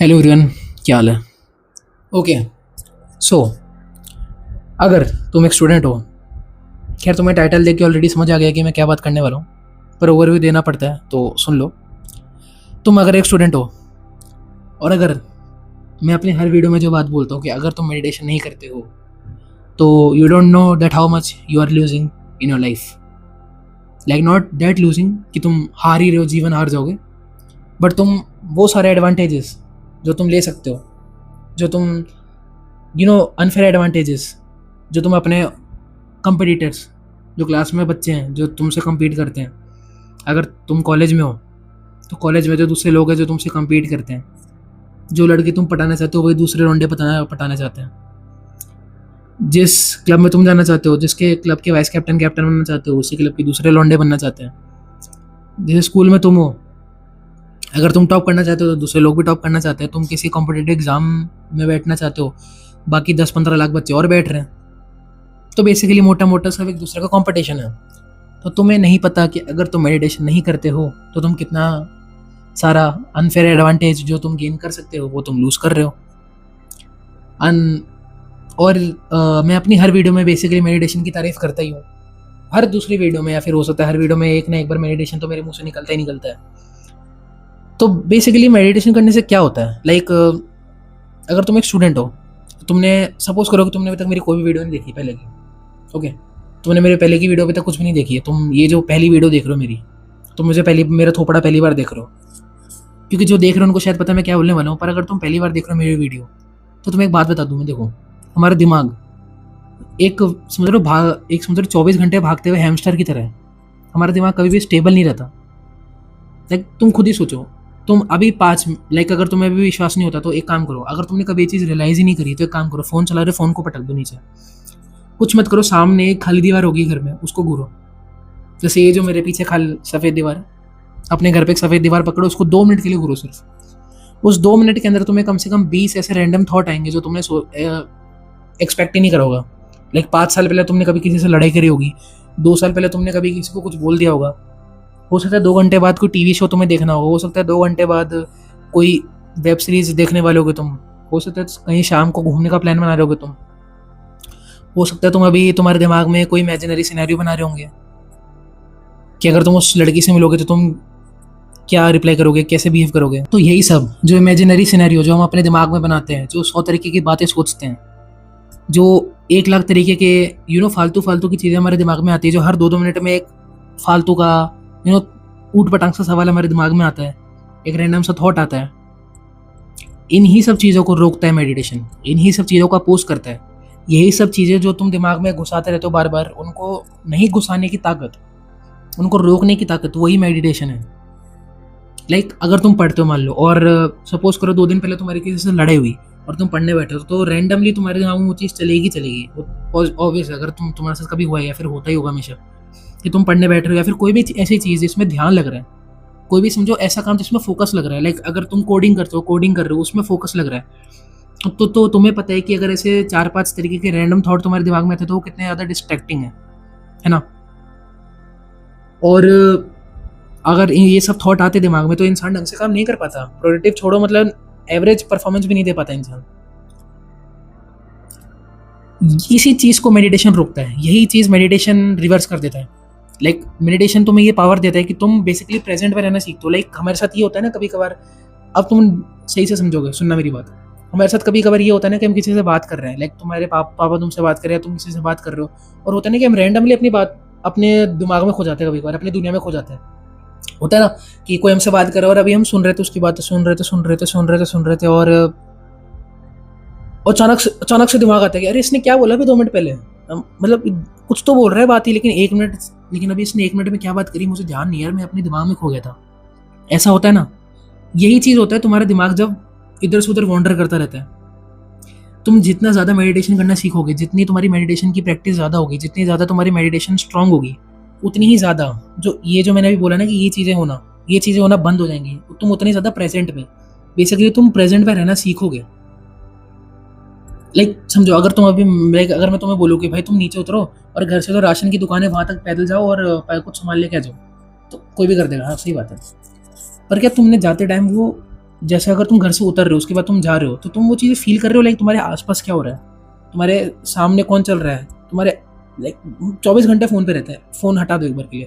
Hello everyone, क्या हाल है। Okay, सो अगर तुम एक स्टूडेंट हो, खैर तुम्हें टाइटल देख के ऑलरेडी समझ आ गया कि मैं क्या बात करने वाला हूँ, पर ओवरव्यू देना पड़ता है तो सुन लो। तुम अगर एक स्टूडेंट हो और अगर मैं अपनी हर वीडियो में जो बात बोलता हूँ कि अगर तुम मेडिटेशन नहीं करते हो तो you don't know that how much you are losing in your life. Like not that losing कि तुम हार ही रहे हो, जीवन हार जाओगे, बट तुम वो सारे एडवांटेजेस जो तुम ले सकते हो, जो तुम अनफेयर एडवांटेजेस जो तुम अपने कंपटीटर्स, जो क्लास में बच्चे हैं जो तुमसे compete करते हैं, अगर तुम कॉलेज में हो तो कॉलेज में जो दूसरे लोग हैं जो तुमसे compete करते हैं, जो लड़की तुम पटाना चाहते हो वही दूसरे लौंडे पटाना पटाना चाहते हैं, जिस क्लब में तुम जाना चाहते हो, जिसके क्लब के वाइस कैप्टन कैप्टन बनना चाहते हो, उसी क्लब के दूसरे लौंडे बनना चाहते हैं। जिस स्कूल में तुम हो, अगर तुम टॉप करना चाहते हो तो दूसरे लोग भी टॉप करना चाहते हैं। तुम किसी कॉम्पिटेटिव एग्जाम में बैठना चाहते हो, बाकी 10-15 लाख बच्चे और बैठ रहे हैं, तो बेसिकली मोटा मोटा सब एक दूसरे का कंपटीशन है। तो तुम्हें नहीं पता कि अगर तुम मेडिटेशन नहीं करते हो तो तुम कितना सारा अनफेयर एडवांटेज जो तुम गेन कर सकते हो वो तुम लूज़ कर रहे हो। अन और मैं अपनी हर वीडियो में बेसिकली मेडिटेशन की तारीफ़ करता ही हूँ, हर दूसरी वीडियो में, या फिर हो सकता है हर वीडियो में एक ना एक बार मेडिटेशन तो मेरे मुंह से निकलता ही निकलता है। तो बेसिकली मेडिटेशन करने से क्या होता है, लाइक अगर तुम एक स्टूडेंट हो, तुमने सपोज करो कि तुमने अभी तक मेरी कोई भी वीडियो नहीं देखी पहले की। ओके, तुमने मेरे पहले की वीडियो अभी तक कुछ भी नहीं देखी है, तुम ये जो पहली वीडियो देख रहे हो मेरी, तुम मुझे पहली मेरा थोपड़ा पहली बार देख रहे हो, क्योंकि जो देख रहे हो उनको शायद पता है मैं क्या बोलने वाला हूँ। पर अगर तुम पहली बार देख रहे हो मेरी वीडियो तो तुम्हें एक बात बता दूँ मैं, देखो हमारा दिमाग एक समझ लो 24 घंटे भागते हुए हैमस्टर की तरह है। हमारा दिमाग कभी भी स्टेबल नहीं रहता। लाइक तुम खुद ही सोचो, तुम अभी लाइक अगर तुम्हें अभी विश्वास नहीं होता तो एक काम करो, अगर तुमने कभी ये चीज़ रियलाइज़ ही नहीं करी तो एक काम करो, फ़ोन चला रहे फ़ोन को पटक दो नीचे, कुछ मत करो, सामने एक खाली दीवार होगी घर में, उसको घूरो। जैसे ये जो मेरे पीछे सफ़ेद दीवार है, अपने घर पे एक सफ़ेद दीवार पकड़ो, उसको 2 मिनट के लिए घूरो सिर्फ। उस 2 मिनट के अंदर तुम्हें कम से कम 20 ऐसे रैंडम थॉट आएंगे जो तुमने एक्सपेक्ट ही नहीं करा होगा। लाइक 5 साल पहले तुमने कभी किसी से लड़ाई करी होगी, 2 साल पहले तुमने कभी किसी को कुछ बोल दिया होगा, हो सकता है 2 घंटे बाद कोई टीवी शो तुम्हें देखना होगा, हो सकता है 2 घंटे बाद कोई वेब सीरीज देखने वाले होगे तुम, हो सकता है कहीं शाम को घूमने का प्लान बना रहे होगे तुम, हो सकता है तुम अभी तुम्हारे दिमाग में कोई इमेजिनरी सिनेरियो बना रहे होंगे कि अगर तुम उस लड़की से मिलोगे तो तुम क्या रिप्लाई करोगे, कैसे बिहेव करोगे। तो यही सब जो इमेजिनरी सिनेरियो जो हम अपने दिमाग में बनाते हैं, जो 100 तरीके की बातें सोचते हैं, जो 1 लाख तरीके के फालतू फालतू की चीज़ें हमारे दिमाग में आती है, जो हर 2-2 मिनट में एक फालतू का ऊट पटांग सा सवाल हमारे दिमाग में आता है, एक रैंडम सा थॉट आता है, इन्हीं सब चीज़ों को रोकता है मेडिटेशन, इन्हीं सब चीज़ों को अपोज करता है। यही सब चीज़ें जो तुम दिमाग में घुसाते रहते हो बार बार, उनको नहीं घुसाने की ताकत, उनको रोकने की ताकत, वही मेडिटेशन है। लाइक अगर तुम पढ़ते हो मान लो, और सपोज करो 2 दिन पहले तुम्हारी किसी से लड़ाई हुई और तुम पढ़ने बैठे हो, तो रैंडमली तुम्हारे दिमाग में वो चीज़ चलेगी। ऑब्वियस, अगर तुम्हारे साथ कभी हुआ है या फिर होता ही होगा हमेशा कि तुम पढ़ने बैठ रहे हो, या फिर कोई भी ऐसी चीज़ जिसमें ध्यान लग रहा है, कोई भी समझो ऐसा काम जिसमें फोकस लग रहा है, लाइक अगर तुम कोडिंग कर रहे हो उसमें फोकस लग रहा है, तो तुम्हें पता है कि अगर ऐसे 4-5 तरीके के रैंडम थॉट तुम्हारे दिमाग में आते तो वो कितने ज़्यादा डिस्ट्रैक्टिंग है ना। और अगर ये सब थॉट आते दिमाग में तो इंसान ढंग से काम नहीं कर पाता, प्रोडक्टिव छोड़ो, मतलब एवरेज परफॉर्मेंस भी नहीं दे पाता इंसान। इसी चीज़ को मेडिटेशन रोकता है, यही चीज़ मेडिटेशन रिवर्स कर देता है। लाइक मेडिटेशन तुम्हें ये पावर देता है कि तुम बेसिकली प्रेजेंट में रहना सीखते हो। लाइक हमारे साथ ये होता है ना कभी कभार, अब तुम सही से समझोगे, सुनना मेरी बात, हमारे साथ कभी कभार ये होता है ना कि हम किसी से बात कर रहे हैं, लाइक तुम्हारे पापा तुमसे बात कर रहे हैं, तुम किसी से बात कर रहे हो, और होता है ना कि हम रैंडमली अपनी बात अपने दिमाग में खो जाते हैं, कभी कभार अपनी दुनिया में खो जाते हैं। होता है ना कि कोई हमसे बात कर रहा है और अभी हम सुन रहे थे, उसकी बातें सुन रहे थे, और अचानक से दिमाग आता है कि अरे इसने क्या बोला अभी 2 मिनट पहले, मतलब कुछ तो बोल रहा है बात ही, लेकिन अभी इसने 1 मिनट में क्या बात करी मुझे ध्यान नहीं, यार मैं अपने दिमाग में खो गया था। ऐसा होता है ना, यही चीज़ होता है तुम्हारा दिमाग जब इधर से उधर वॉन्डर करता रहता है। तुम जितना ज़्यादा मेडिटेशन करना सीखोगे, जितनी तुम्हारी मेडिटेशन की प्रैक्टिस ज़्यादा होगी, जितनी ज़्यादा तुम्हारी मेडिटेशन स्ट्रांग होगी, उतनी ही ज़्यादा जो मैंने अभी बोला ना कि ये चीज़ें होना बंद हो जाएंगी, तुम उतनी ज़्यादा प्रेजेंट में, बेसिकली तुम प्रेजेंट में रहना सीखोगे। लाइक समझो, अगर तुम अभी लाइक अगर मैं तुम्हें बोलूँ कि भाई तुम नीचे उतरो और घर से तो राशन की दुकान है वहाँ तक पैदल जाओ और कुछ सामान लेके आ जाओ, तो कोई भी कर देगा, हाँ सही बात है। पर क्या तुमने जाते टाइम वो जैसे अगर तुम घर से उतर रहे हो उसके बाद तुम जा रहे हो तो तुम वो चीज़ें फील कर रहे हो, लाइक तुम्हारे आसपास क्या हो रहा है, तुम्हारे सामने कौन चल रहा है, तुम्हारे लाइक 24 घंटे फ़ोन पे रहता है, फ़ोन हटा दो एक बार के लिए।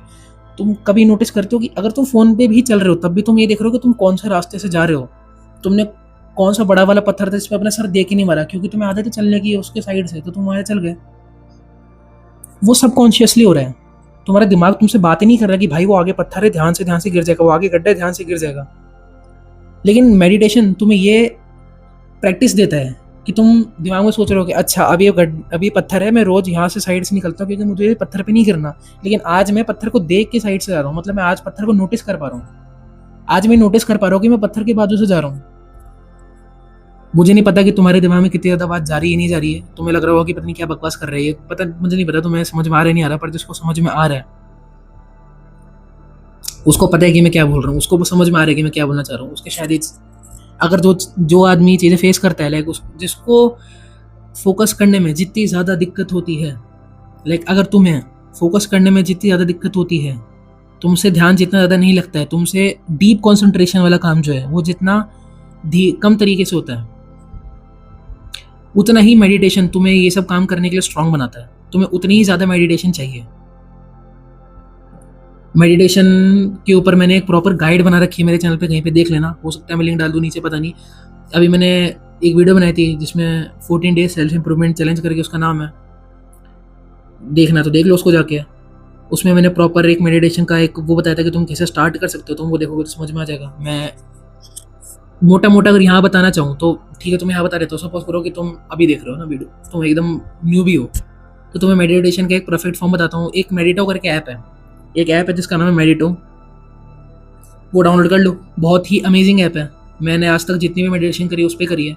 तुम कभी नोटिस करते हो कि अगर तुम फ़ोन पे भी चल रहे हो तब भी तुम ये देख रहे हो कि तुम कौन से रास्ते से जा रहे हो, तुमने कौन सा बड़ा वाला पत्थर था जिस पे अपना सर दे के नहीं मारा, क्योंकि तुम्हें आदत है चलने की उसके साइड से, तो तुम वहाँ चल गए। वो सब कॉन्शियसली हो रहा है। तुम्हारा दिमाग तुमसे बात ही नहीं कर रहा कि भाई वो आगे पत्थर है, ध्यान से गिर जाएगा, वो आगे गड्ढा है, ध्यान से गिर जाएगा। लेकिन मेडिटेशन तुम्हें ये प्रैक्टिस देता है कि तुम दिमाग में सोच रहे हो कि अच्छा अभी पत्थर है, मैं रोज यहाँ से साइड से निकलता हूँ क्योंकि मुझे ये पत्थर पे नहीं गिरना, लेकिन आज मैं पत्थर को देख के साइड से जा रहा हूँ, मतलब मैं आज पत्थर को नोटिस कर पा रहा हूँ। आज मैं नोटिस कर पा रहा हूँ कि मैं पत्थर के बाजू से जा रहा हूँ। मुझे नहीं पता कि तुम्हारे दिमाग में कितनी ज़्यादा बात जा रही है नहीं जा रही है, तुम्हें लग रहा होगा कि पता नहीं क्या बकवास कर रही है, पता मुझे नहीं पता तुम्हें समझ में आ रहा है नहीं आ रहा, पर जिसको समझ में आ रहा है उसको पता है कि मैं क्या बोल रहा हूँ, उसको समझ में आ रहा है कि मैं क्या बोलना चाह रहा हूँ। उसके शायद अगर जो जो आदमी चीज़ें फेस करता है, लाइक जिसको फोकस करने में जितनी ज़्यादा दिक्कत होती है, लाइक अगर तुम्हें फोकस करने में जितनी ज़्यादा दिक्कत होती है, तुमसे ध्यान जितना ज़्यादा नहीं लगता है, तुमसे डीप कॉन्सेंट्रेशन वाला काम जो है वो जितना कम तरीके से होता है, उतना ही मेडिटेशन तुम्हें ये सब काम करने के लिए स्ट्रांग बनाता है। तुम्हें उतनी ही ज़्यादा मेडिटेशन चाहिए। मेडिटेशन के ऊपर मैंने एक प्रॉपर गाइड बना रखी है मेरे चैनल पे, कहीं पे देख लेना, हो सकता है मैं लिंक डाल दूँ नीचे, पता नहीं। अभी मैंने एक वीडियो बनाई थी जिसमें 14 डेज सेल्फ इंप्रूवमेंट चैलेंज करके उसका नाम है, देखना तो देख लो उसको जाके। उसमें मैंने प्रॉपर एक मेडिटेशन का एक वो बताया था कि तुम कैसे स्टार्ट कर सकते हो, तुम वो देखोगे तो समझ में आ जाएगा। मैं मोटा मोटा अगर यहाँ बताना चाहूँ तो ठीक है, तुम्हें यहाँ बता रहे, तो सपोज करो कि तुम अभी देख रहे हो ना वीडियो, तुम एकदम न्यू भी हो, तो तुम्हें मेडिटेशन का एक परफेक्ट फॉर्म बताता हूँ। एक मेडिटो करके ऐप है, एक ऐप है जिसका नाम है मेडिटो, वो डाउनलोड कर लो, बहुत ही अमेजिंग ऐप है। मैंने आज तक जितनी भी मेडिटेशन करी है उस पर करी है।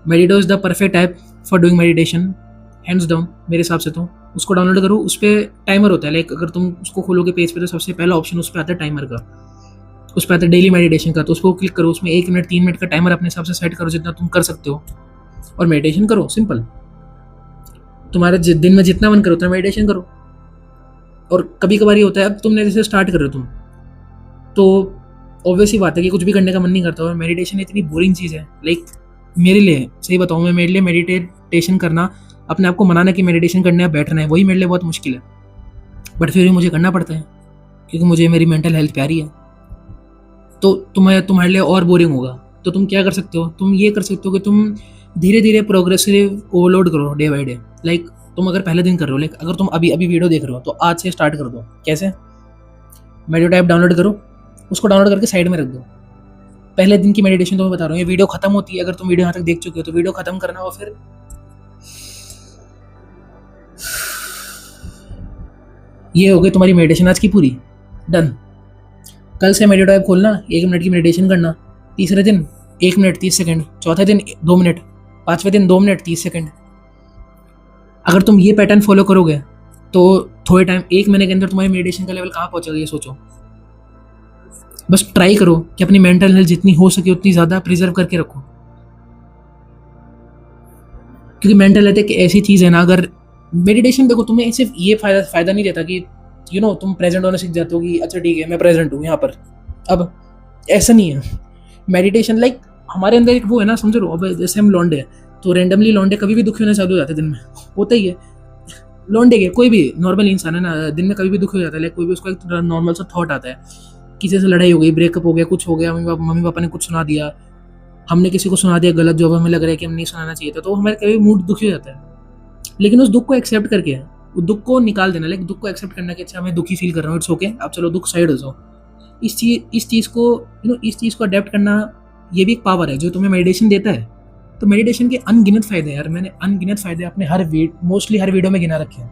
Medito is the perfect app for doing meditation, hands down मेरे हिसाब से। तो उसको डाउनलोड करो, उस पर टाइमर होता है, लाइक अगर तुम उसको खोलोगे पेज पे तो सबसे पहला ऑप्शन उस पर आता है टाइमर का, उस पर आता है डेली मेडिटेशन का, तो उसको क्लिक करो, उसमें 1 मिनट 3 मिनट का टाइमर अपने हिसाब से सेट करो जितना तुम कर सकते हो, और मेडिटेशन करो। सिंपल, तुम्हारे दिन में जितना मन करो उतना मेडिटेशन करो। और कभी कभार ये होता है, अब तुमने जैसे स्टार्ट कर रहे हो तुम, तो ऑब्वियस ही बात है कि कुछ भी करने का मन नहीं करता। और मेडिटेशन इतनी बोरिंग चीज़ है, लाइक मेरे लिए सही बताऊँ, मैं मेरे लिए मेडिटेशन करना, अपने आप को मनाना कि मेडिटेशन करने आप बैठना है, वही मेरे लिए बहुत मुश्किल है, बट फिर भी मुझे करना पड़ता है क्योंकि मुझे मेरी मेंटल हेल्थ प्यारी है। तो तुम्हारे लिए और बोरिंग होगा, तो तुम क्या कर सकते हो, तुम ये कर सकते हो कि तुम धीरे धीरे प्रोग्रेसिव ओवरलोड करो डे बाई डे। लाइक तुम अगर पहले दिन कर रहे हो, लाइक अगर तुम अभी अभी वीडियो देख रहे हो तो आज से स्टार्ट कर दो। कैसे? मेडिटेशन ऐप डाउनलोड करो, उसको डाउनलोड करके साइड में रख दो। पहले दिन की मेडिटेशन तो मैं बता रहा हूँ, ये वीडियो खत्म होती है, अगर तुम वीडियो यहाँ तक देख चुके हो तो वीडियो खत्म करना, और फिर ये हो गई तुम्हारी मेडिटेशन आज की पूरी, डन। कल से मेडिटेशन ऐप खोलना, 1 मिनट की मेडिटेशन करना, तीसरे दिन 1 मिनट 30 सेकंड, चौथे दिन 2 मिनट, 5वें दिन 2 मिनट 30 सेकंड। अगर तुम ये पैटर्न फॉलो करोगे तो थोड़े टाइम, 1 महीने के अंदर तुम्हारी मेडिटेशन का लेवल कहाँ पहुँचेगा ये सोचो। बस ट्राई करो कि अपनी मेंटल हेल्थ जितनी हो सके उतनी ज़्यादा प्रिजर्व करके रखो, क्योंकि मेंटल हेल्थ एक ऐसी चीज़ है ना, अगर मेडिटेशन देखो तुम्हें सिर्फ ये फ़ायदा नहीं देता कि तुम प्रेजेंट होना सीख जाते हो कि अच्छा ठीक है मैं प्रेजेंट हूँ यहाँ पर, अब ऐसा नहीं है। मेडिटेशन लाइक हमारे अंदर एक वो है ना, समझ लो, अब जैसे हम लौंडे हैं तो रेंडमली लौंडे कभी भी दुखी होना चालू हो जाते हैं दिन में, होता ही है। लौंडे के कोई भी नॉर्मल इंसान है ना, दिन में कभी भी दुखी हो जाता है, लाइक कोई भी उसका एक नॉर्मल सा थॉट आता है, किसी से लड़ाई हो गई, ब्रेकअप हो गया, कुछ हो गया, मम्मी पापा ने कुछ सुना दिया, हमने किसी को सुना दिया गलत जो हमें लग रहा है कि हम नहीं सुनाना चाहिए था, तो हमारे कभी मूड दुखी हो जाता है। लेकिन उस दुख को एक्सेप्ट करके, उस दुख को निकाल देना, लाइक दुख को एक्सेप्ट करना कि अच्छा मैं दुखी फील कर रहा हूँ, इट्स ओके, अब चलो दुख साइड हो जाओ। इस चीज़ को अडेप्ट करना, ये भी एक पावर है जो तुम्हें मेडिटेशन देता है। तो मेडिटेशन के अनगिनत फ़ायदे यार, मैंने अनगिनत फ़ायदे अपने मोस्टली हर वीडियो में गिना रखे हैं।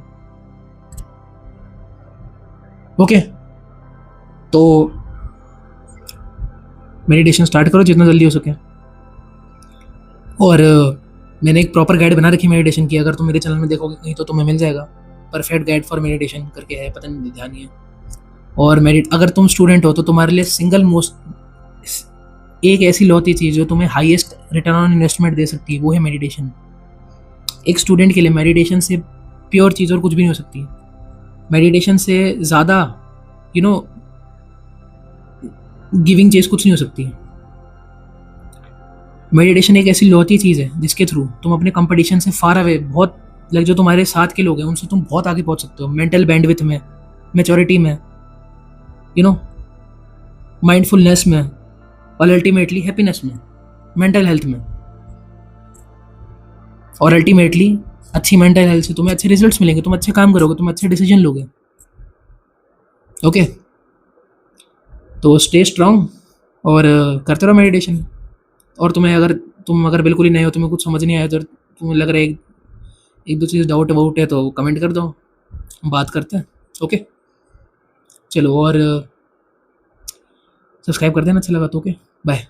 ओके, तो मेडिटेशन स्टार्ट करो जितना जल्दी हो सके। और मैंने एक प्रॉपर गाइड बना रखी मेडिटेशन की, अगर तुम मेरे चैनल में देखोगे कहीं तो तुम्हें मिल जाएगा, परफेक्ट गाइड फॉर मेडिटेशन करके है, पता नहीं ध्यान नहीं है। और अगर तुम स्टूडेंट हो तो तुम्हारे लिए एक ऐसी लौती चीज़ जो तुम्हें हाईएस्ट रिटर्न ऑन इन्वेस्टमेंट दे सकती है, वो है मेडिटेशन। एक स्टूडेंट के लिए मेडिटेशन से प्योर चीज़ और कुछ भी नहीं हो सकती। मेडिटेशन से ज़्यादा गिविंग चीज़ कुछ नहीं हो सकती। मेडिटेशन एक ऐसी लौती चीज़ है जिसके थ्रू तुम अपने कंपटीशन से फार अवे बहुत, लाइक जो तुम्हारे साथ के लोग हैं उनसे तुम बहुत आगे पहुंच सकते हो, मेंटल बैंडविथ में, मेच्योरिटी में, यू नो, माइंडफुलनेस में, और अल्टीमेटली हैप्पीनेस में, मेंटल हेल्थ में। और अल्टीमेटली अच्छी मेंटल हेल्थ से तुम्हें अच्छे रिजल्ट्स मिलेंगे, तुम अच्छे काम करोगे, तुम अच्छे डिसीजन लोगे। ओके, तो स्टे स्ट्रांग और करते रहो मेडिटेशन। और तुम अगर बिल्कुल ही नए हो, तुम्हें कुछ समझ नहीं आया, तो तुम्हें लग रहा है एक दो चीज़ डाउट वाउट है, तो कमेंट कर दो, हम बात करते हैं। ओके, चलो, और सब्सक्राइब कर देना अच्छा लगा तो। Okay, bye.